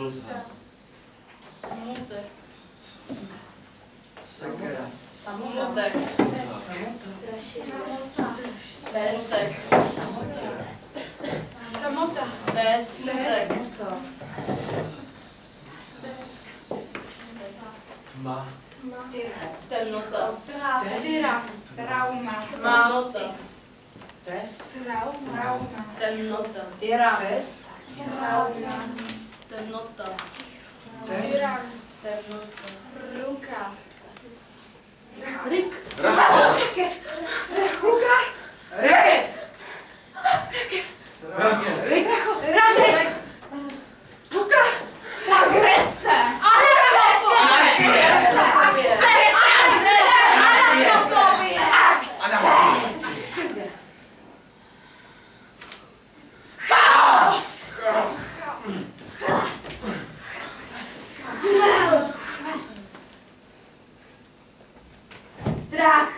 Smutek. Sakra. Smutek. Smutek. Samota. Smutek. Tma. Temnota. Trauma. Temnota. Trauma. Temnota. Tes. Trauma. Temnota. Tes. Temnota. Ruka. Rik. Raket. Ruka. Raket. Raket. Radek. Ruka. Agrese. Strach.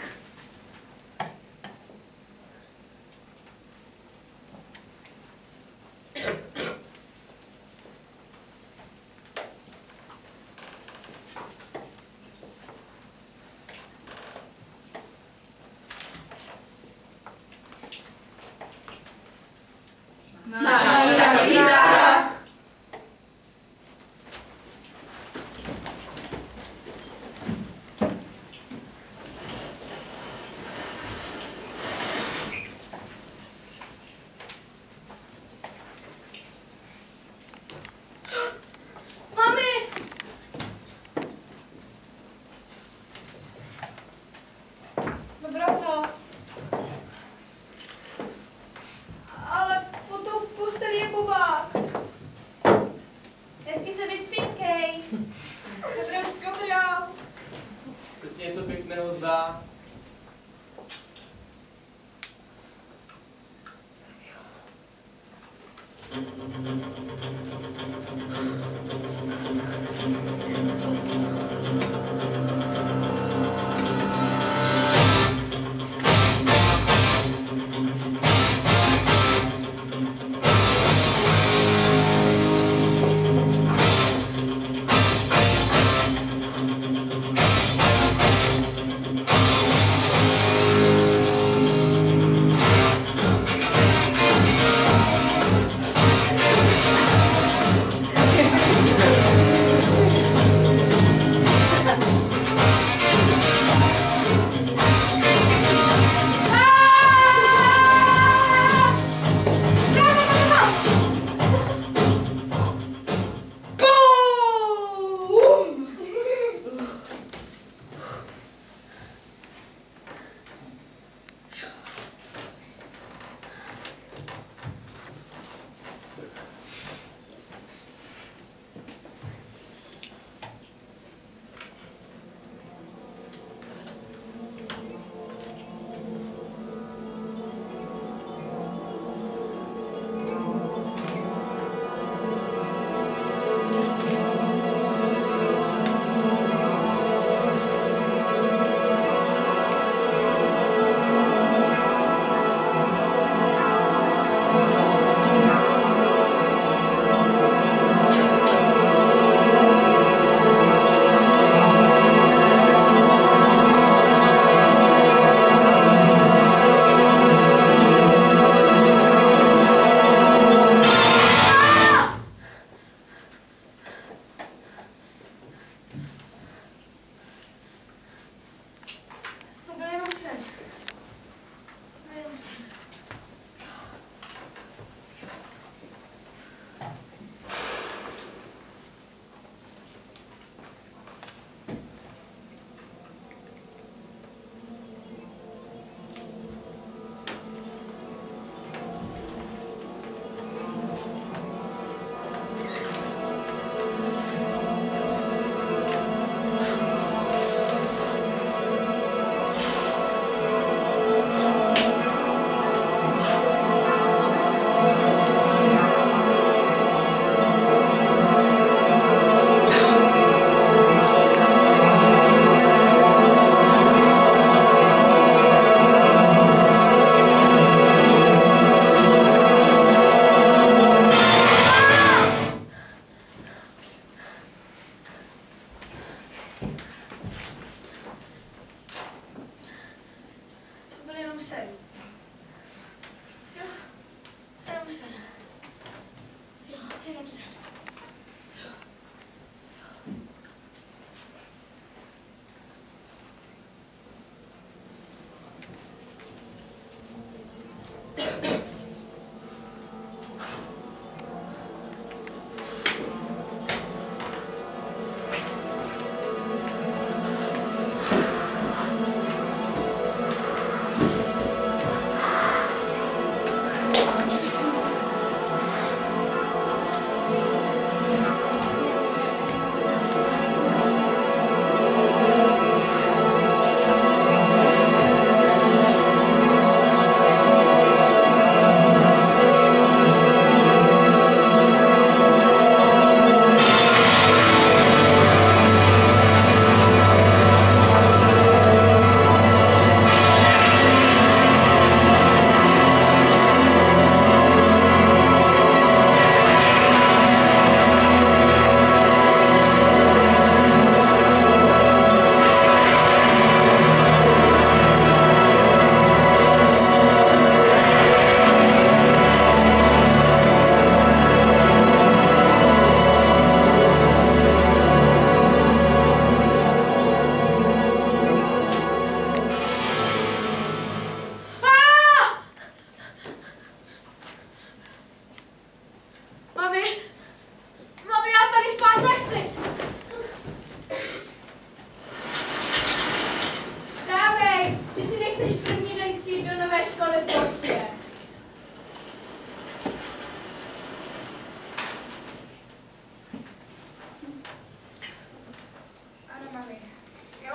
Nasza víra. Mami! Dobrou noc. Ale pod tou postelí je bobák. Hezky se vyspínkej. Dobrou. Se ti něco pěkného zdá?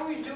už jdu.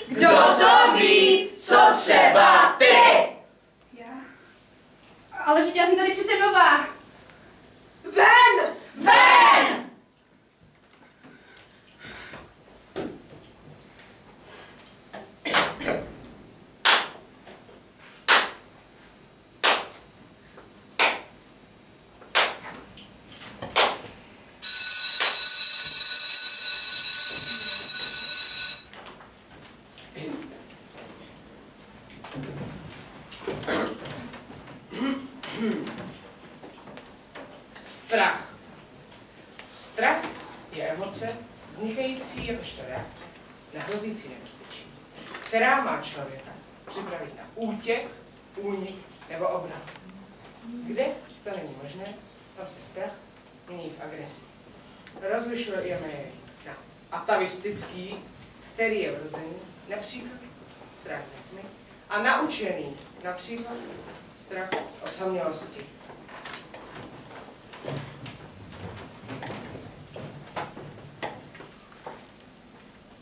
Kdo to ví, co třeba ty? Já? Ale vždyť já jsem tady přece nová. Ven! Ven! Strach. Strach je emoce vznikající jakožto reakce na hrozící nebezpečí, která má člověka připravit na útěk, únik nebo obranu. Kde to není možné, tam se strach mění v agresi. Rozlišujeme jej na atavistický, který je vrozený, například strach ze tmy, a naučený, například strach z osamělosti.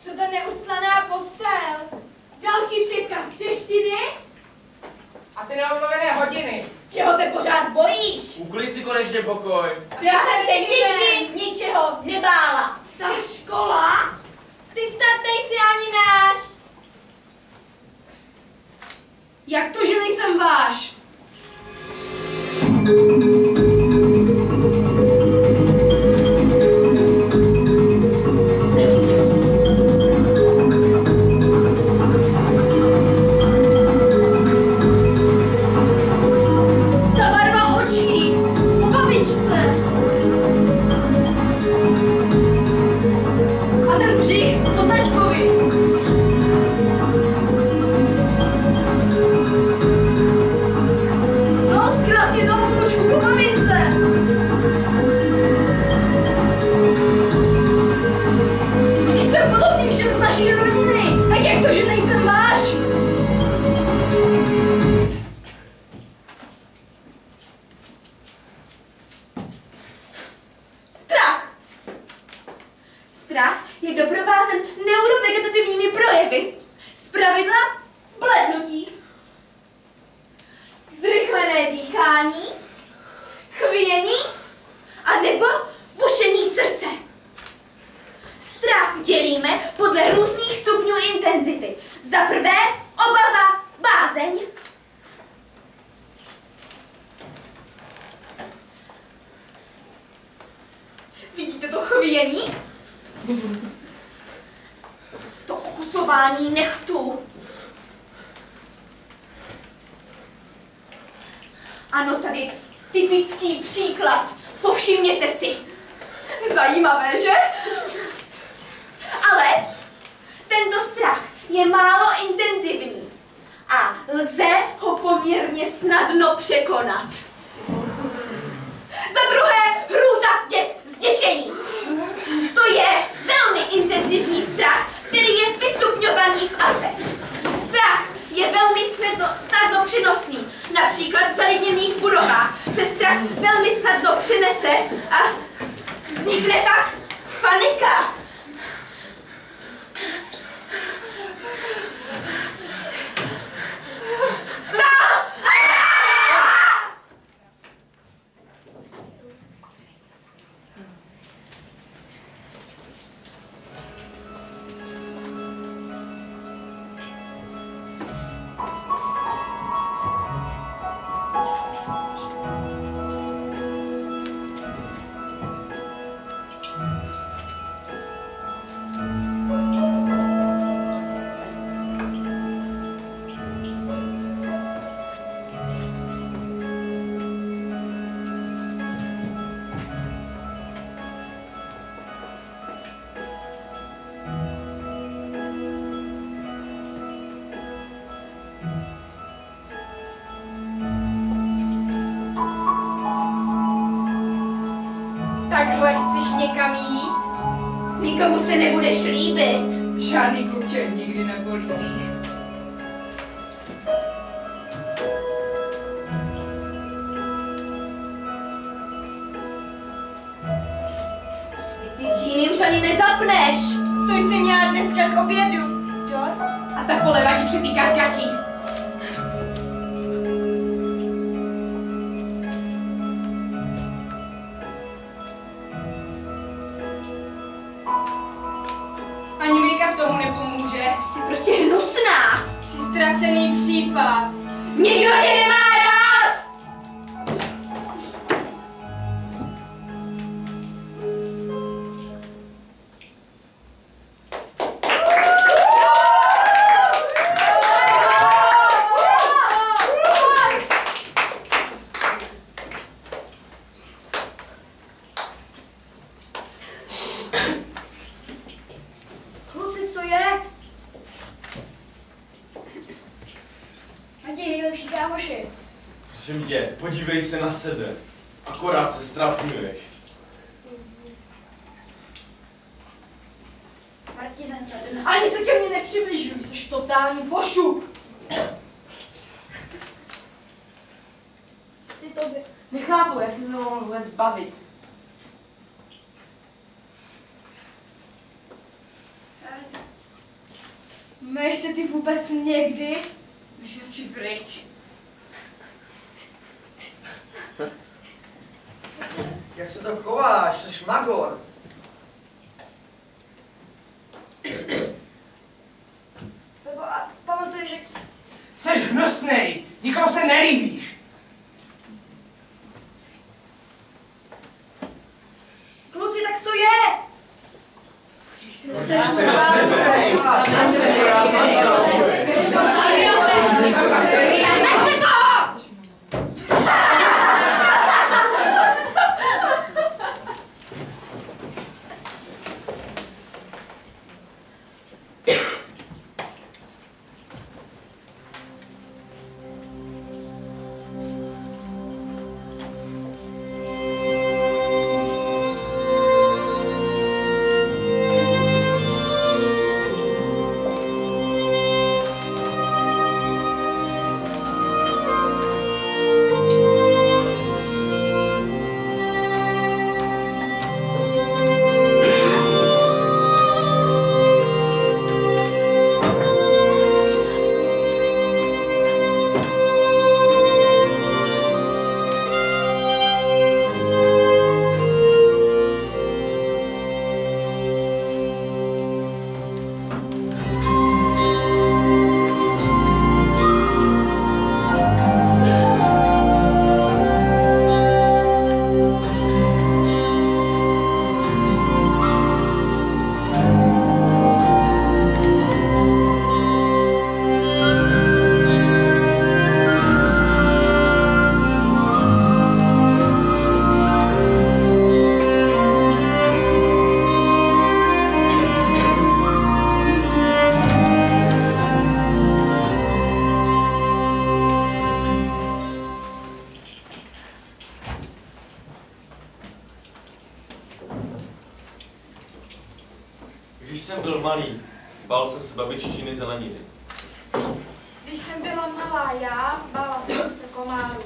Co to neustlaná postel? Další 5 z češtiny? A ty neomluvené hodiny. Čeho se pořád bojíš? Uklid si konečně pokoj. Já jsem se nikdy ničeho nebála. Ta škola? Ty snad nejsi ani náš. Jak to, že nejsem váš? Ta barva očí. Po babičce. A ten břich po taťkovi. No, zkrásně toho vnučku po mamince. Vždyť jsem podobný všem z naší rodiny. Tak jak to, že nejsem váš? Strach. Strach je doprovázen neurovegetativními projevy. Zpravidla zblédnutí, zrychlené dýchání, chvění a nebo bušení srdce. Strach dělíme podle různých stupňů intenzity. Za prvé obava, bázeň. Vidíte to chvění? To okusování nechtů. Ano, tady typický příklad. Povšimněte si. Zajímavé, že? Ale tento strach je málo intenzivní a lze ho poměrně snadno překonat. Za druhé, hrůza, děs, zděšení. To je velmi intenzivní strach, který je vystupňovaný v afekt. Strach je velmi snadno přenosný. Například v zalidněných budovách se strach strach velmi snadno přenese a vznikne tak panika. Takhle chceš někam jít? Nikomu se nebudeš líbit. Žádný kluk tě nikdy nepolíbí. Ty džíny už ani nezapneš. Co jsi měla dneska k obědu? Dort? A ta poleva ti přitýká z gačí. Ani make-up tomu nepomůže. Jsi prostě hnusná. Jsi ztracený případ. Nikdo tě nemá rád. Kluci, co je? Matěj, nejlepší kámoši. Prosím tě, podívej se na sebe. Akorát se strapňuješ. Martina, ani se ke mně nepřibližuj, jsi totální pošup. Ty tobě. Nechápu, jak se to mohl vůbec bavit. Máš se ty vůbec někdy? Vyšetři pryč. Jak se to chováš? Jsi magor. Nebo a pamatuješ, že... Jseš hnusnej, nikomu se nelíbíš. Kluci, tak co je? Seš Nechte to! Když jsem byl malý, bál jsem se babiččiny zeleniny. Když jsem byla malá já, bála jsem se komárů.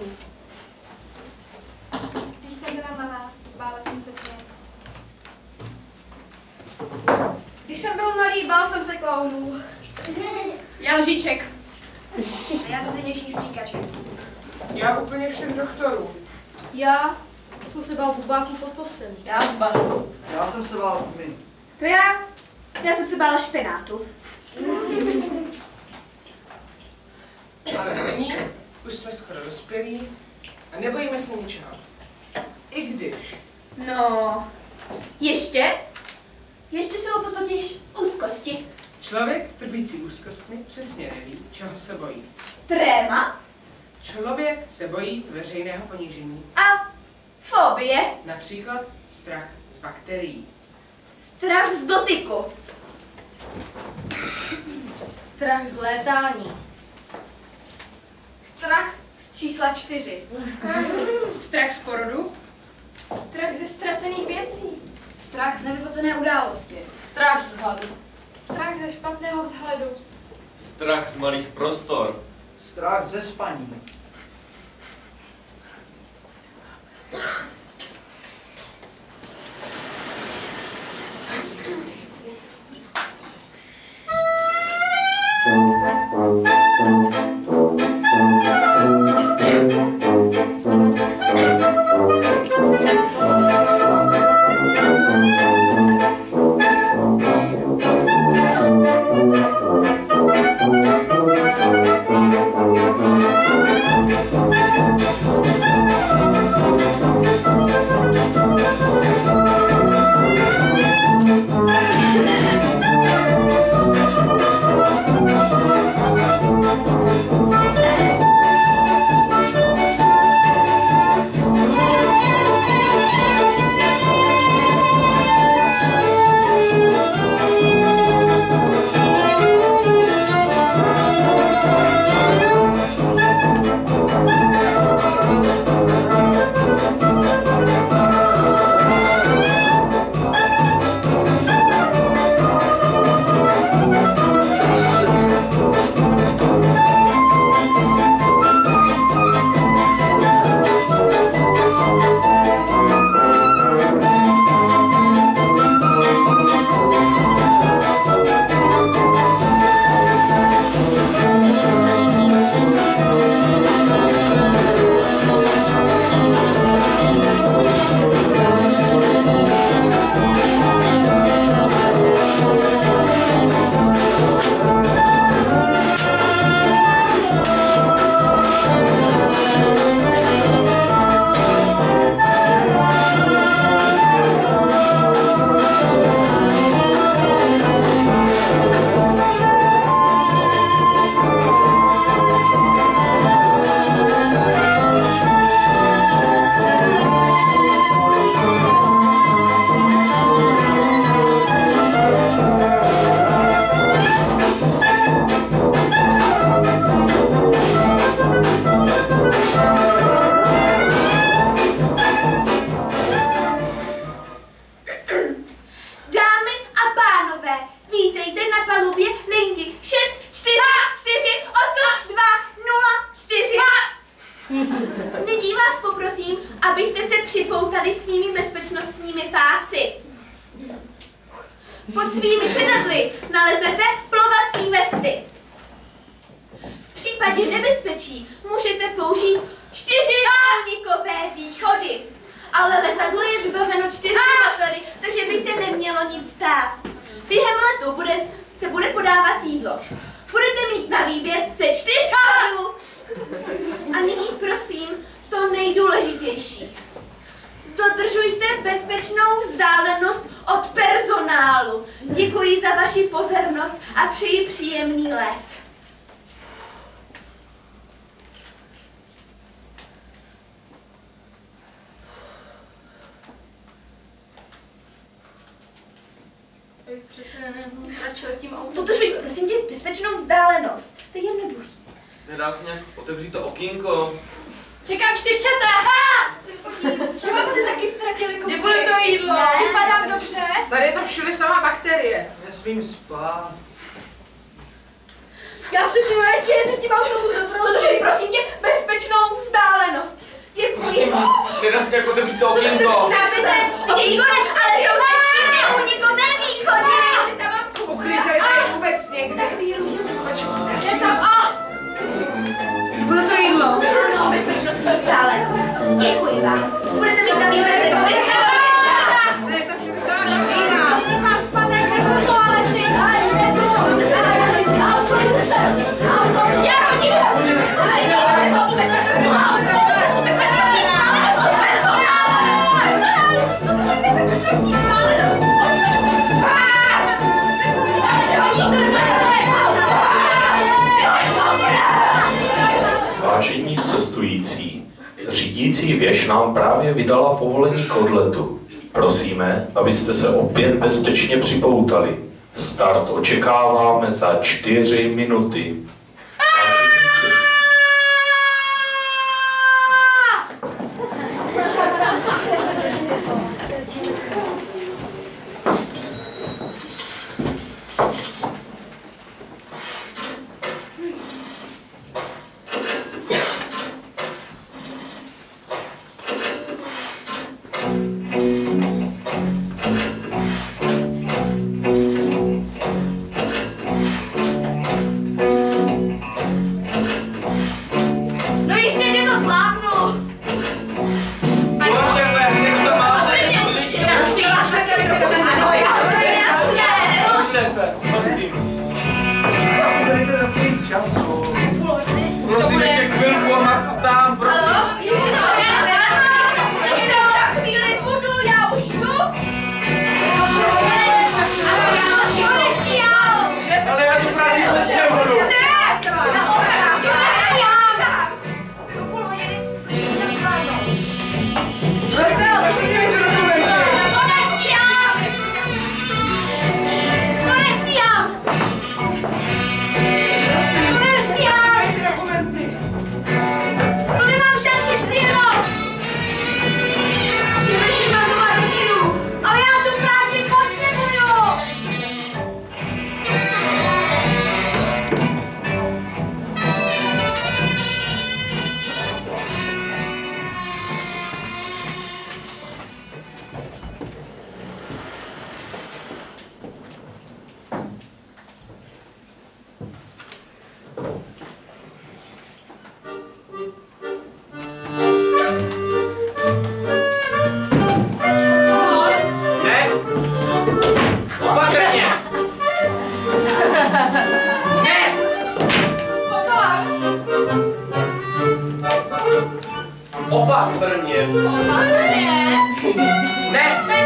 bál jsem se klaunů. Já lžiček. A já zase nějších stříkaček. Já úplně všem doktorů. Já jsem se bál bubáků pod postelí. Já v baru. Já jsem se bál tmy. To já jsem se bála špenátu. Ale nyní už jsme skoro dospělí a nebojíme se ničeho. I když. No, ještě jsou to totiž úzkosti. Člověk trpící úzkostmi přesně neví, čeho se bojí. Tréma Člověk se bojí veřejného ponížení. a fobie. Například strach z bakterií. Strach z dotyku. Strach z létání. Strach z čísla 4. Strach z porodu. Strach ze ztracených věcí. Strach z nevyfocené události. Strach z hladu. Strach ze špatného vzhledu. Strach z malých prostor. Strach ze spaní. Nyní vás poprosím, abyste se připoutali svými bezpečnostními pásy. Pod svými sedadly naleznete plovací vesty. V případě nebezpečí můžete použít 4 únikové východy. Ale letadlo je vybaveno 4 motory, takže by se nemělo nic stát. Během letu se bude podávat jídlo. Budete mít na výběr ze 4 bodů. A nyní prosím to nejdůležitější. Dodržujte bezpečnou vzdálenost od personálu. Děkuji za vaši pozornost a přeji příjemný let. Přece radši letím autem. Dodržujte, prosím tě, bezpečnou vzdálenost. To je jednoduchý. Nedá se nějak otevřít to okýnko? Čekám 4čata! Že vám se taky ztratili kopy. Kde bude to jídlo? Vypadám dobře. Tady je to všude sama bakterie. Nesmím spát. Já přeci radši letím autem. Dodržuj, prosím tě, bezpečnou vzdálenost. Děkuji. Nedá se nějak otevřít to okýnko? Dobře, je konec, ale jsou tam 4 únikové východy. Uklízeli někde. Je tam Bude to jídlo. Ano, bezpečnostní záležitost. Děkuji vám. Budete mít na výběr 4 Co je to všude sáš vína? Prosím vás, pane, vezmu toalety. Vážení cestující, řídící věž nám právě vydala povolení k odletu. Prosíme, abyste se opět bezpečně připoutali. Start očekáváme za 4 minuty. No jistě, že to zvládnu. Šéfe, prosím. Budete na víc času. Prosím, ještě chvilku a mat tam, prosím. Ještě na chvíli budu, já už jdu. Ale já to právě začal budu. Ne? Opatrně! Ne! Opatrně! Ne! Ne.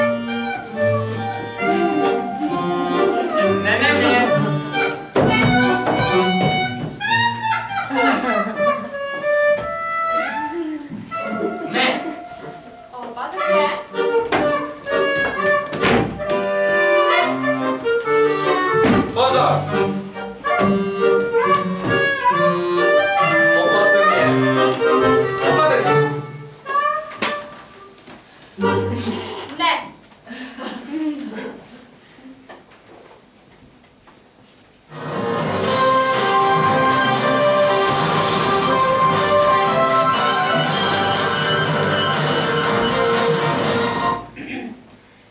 Ne! Pozor! Opatrně! Opatrně! Ne.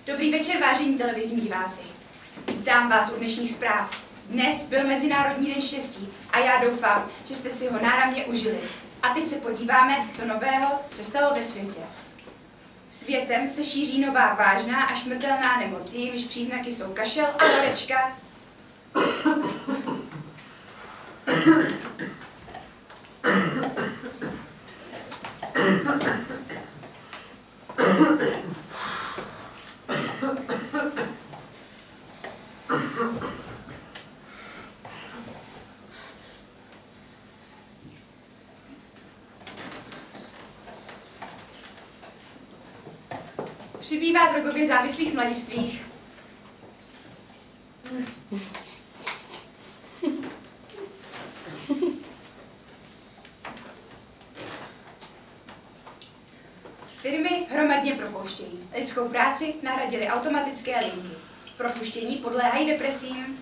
Dobrý večer, vážení televizní diváci. Vítám vás u dnešních zpráv. Dnes byl Mezinárodní den štěstí a já doufám, že jste si ho náramně užili. A teď se podíváme, co nového se stalo ve světě. Světem se šíří nová vážná až smrtelná nemoc, jejímiž příznaky jsou kašel a horečka. Přibývá drogově závislých mladistvých. Firmy hromadně propouštějí. Lidskou práci nahradily automatické linky. Propuštění podléhají depresím.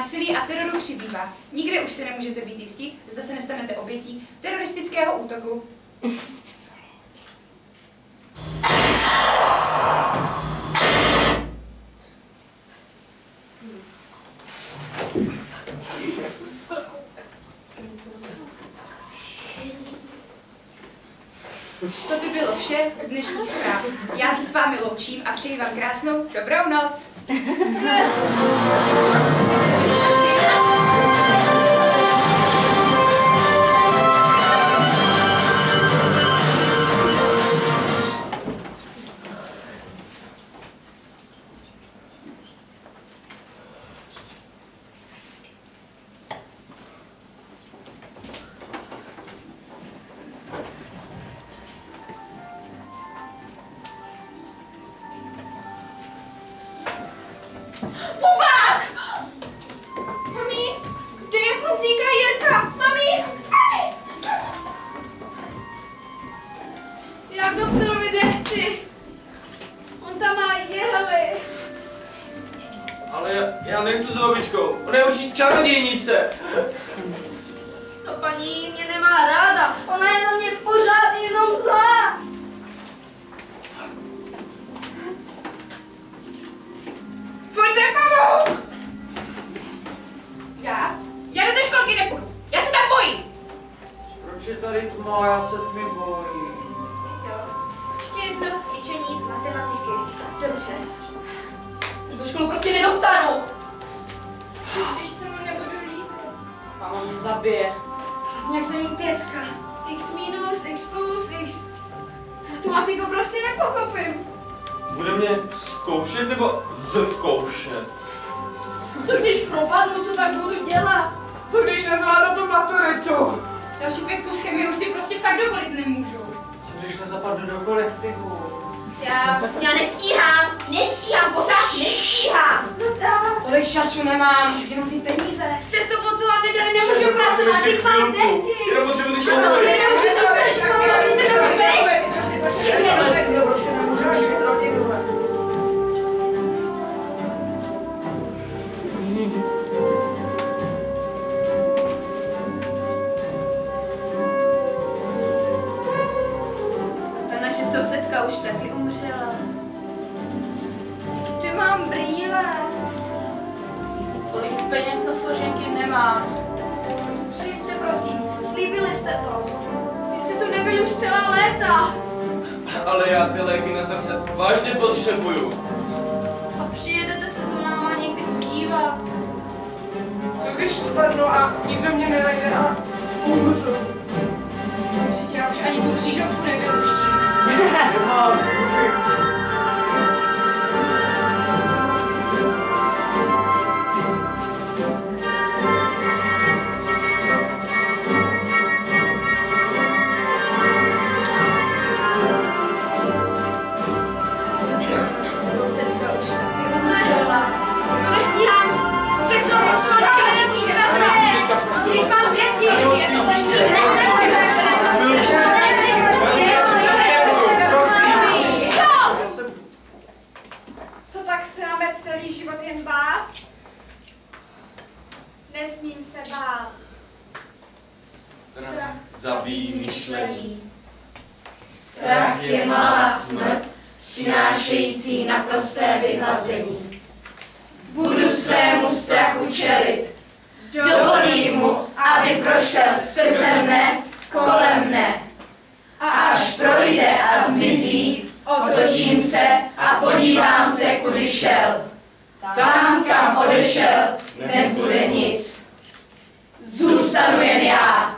Násilí a teroru přibývá. Nikde už se nemůžete být jistí, zda se nestanete obětí teroristického útoku. To by bylo vše z dnešních zpráv. Já se s vámi loučím a přeji vám krásnou dobrou noc. Bubák! Mami, kde je Honzíka a Jirka? Mami! Já k doktorovi nechci. On tam má jehly. Ale já nechci s babičkou. Ona je už čarodějnice. No paní mě nemá ráda. Ona je na mě pořád jenom zlá. Pojďte pomoct! Já do té školky nepůjdu. Já se tam bojím. Proč je tady tma? Já se tmy bojím. Ještě jedno cvičení z matematiky. Dobře. Do školu prostě nedostanu. Když se mu nebudu líbit. Máma mě zabije. Jak to není 5. X minus, X plus, X. Já tu matiku prostě nepochopím. Bude mě zkoušet nebo zkoušet? Co když propadnu, co tak budu dělat? Co když nezvládnu tu maturitu? Další 5 z chemie už si prostě fakt dovolit nemůžu. Co když nezapadnu do kolektivu? Já nestíhám, pořád nestíhám. Tolik času nemám. Jenom si peníze. Přes sobotu a neděli nemůžu pracovat, těch mám děti. Jenom potřebuji ty Ano, školy. vy nemůžete pracovat, ty se rozvedeš. Já prostě nemůžu žít rodinu. Ta naše sousedka už taky umřela. Kde mám brýle? Tolik peněz na složenky nemám. Přijďte prosím, slíbili jste to. Teď si to nebyli už celá léta. Ale já ty léky na srdce vážně potřebuju. A přijedete se s náma někdy podívat. Co když spadnu a nikdo mě nenajde a umřu? Určitě já už ani tu křížovku nevyluštím. Nemám. Sousedka už taky umřela. To nestíhám. Se jsou rozhodla, že nesmíš Vždyť mám děti. Co pak se máme celý život jen bát? Nesmím se bát. Strach zabíjí myšlení. Strach je malá smrt, přinášející naprosté vyhlazení. Budu svému strachu čelit, dovolím mu, aby prošel skrze mne, kolem mne. A až projde a zmizí, otočím se a podívám se, kudy šel. Tam, kam odešel, nezbude nic. Zůstanu jen já.